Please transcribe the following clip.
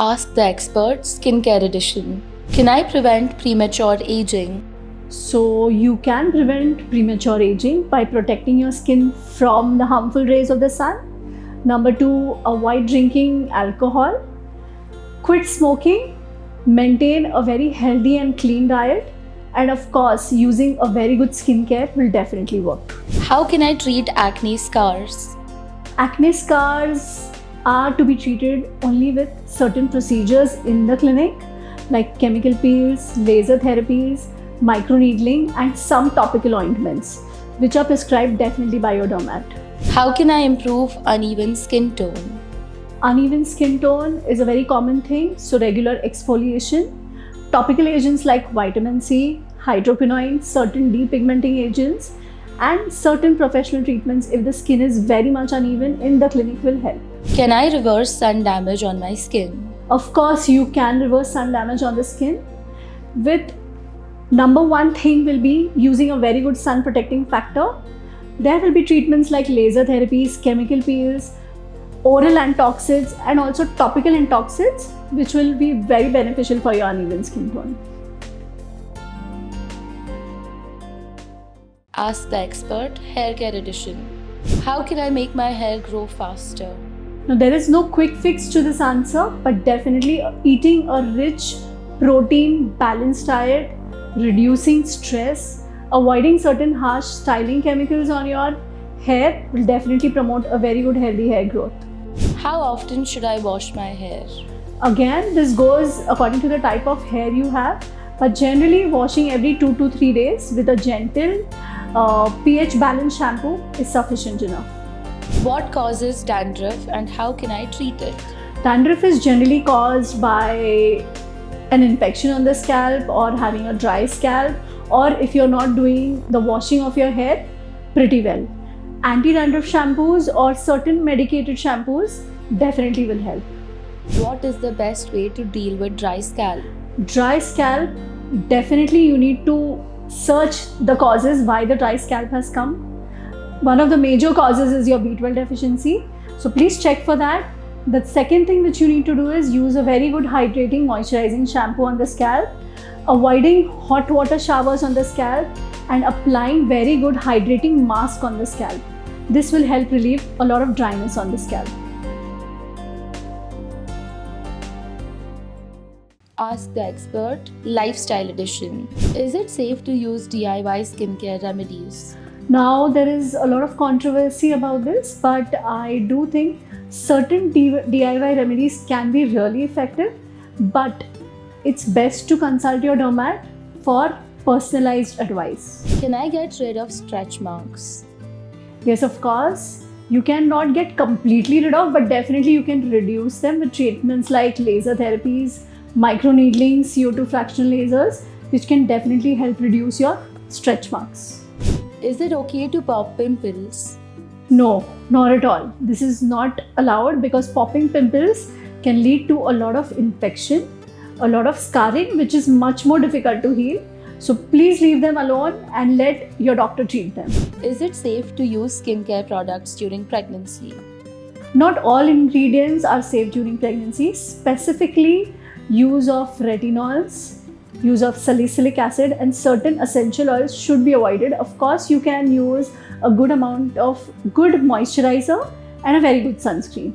Ask the Expert Skincare Edition. Can I prevent premature aging? So you can prevent premature aging by protecting your skin from the harmful rays of the sun. Number 2, avoid drinking alcohol. Quit smoking. Maintain a very healthy and clean diet. And of course, using a very good skincare will definitely work. How can I treat acne scars? Acne scars are to be treated only with certain procedures in the clinic, like chemical peels, laser therapies, microneedling, and some topical ointments, which are prescribed definitely by your dermat. How can I improve uneven skin tone? Uneven skin tone is a very common thing, so regular exfoliation, topical agents like vitamin C, hydroquinone, certain depigmenting agents, and certain professional treatments if the skin is very much uneven in the clinic will help. Can I reverse sun damage on my skin? Of course, you can reverse sun damage on the skin with number 1 thing will be using a very good sun protecting factor. There will be treatments like laser therapies, chemical peels, oral antioxidants, and also topical antioxidants, which will be very beneficial for your uneven skin tone. Ask the Expert Hair Care Edition. How can I make my hair grow faster? Now, there is no quick fix to this answer, but definitely eating a rich, protein, balanced diet, reducing stress, avoiding certain harsh styling chemicals on your hair will definitely promote a very good healthy hair growth. How often should I wash my hair? Again, this goes according to the type of hair you have, but generally washing every 2 to 3 days with a gentle pH balanced shampoo is sufficient enough. What causes dandruff and how can I treat it? Dandruff is generally caused by an infection on the scalp or having a dry scalp, or if you're not doing the washing of your hair pretty well. Anti-dandruff shampoos or certain medicated shampoos definitely will help. What is the best way to deal with dry scalp? Dry scalp, definitely you need to search the causes why the dry scalp has come. One of the major causes is your B12 deficiency, so please check for that. The second thing which you need to do is use a very good hydrating moisturizing shampoo on the scalp, avoiding hot water showers on the scalp, and applying very good hydrating mask on the scalp. This will help relieve a lot of dryness on the scalp. Ask the Expert Lifestyle Edition. Is it safe to use DIY skincare remedies? Now, there is a lot of controversy about this, but I do think certain DIY remedies can be really effective, but it's best to consult your dermat for personalized advice. Can I get rid of stretch marks? Yes, of course. You cannot get completely rid of, but definitely you can reduce them with treatments like laser therapies, microneedling, CO2 fractional lasers, which can definitely help reduce your stretch marks. Is it okay to pop pimples? No, not at all. This is not allowed because popping pimples can lead to a lot of infection, a lot of scarring, which is much more difficult to heal. So please leave them alone and let your doctor treat them. Is it safe to use skincare products during pregnancy? Not all ingredients are safe during pregnancy. Specifically, use of retinols, use of salicylic acid, and certain essential oils should be avoided. Of course, you can use a good amount of good moisturizer and a very good sunscreen.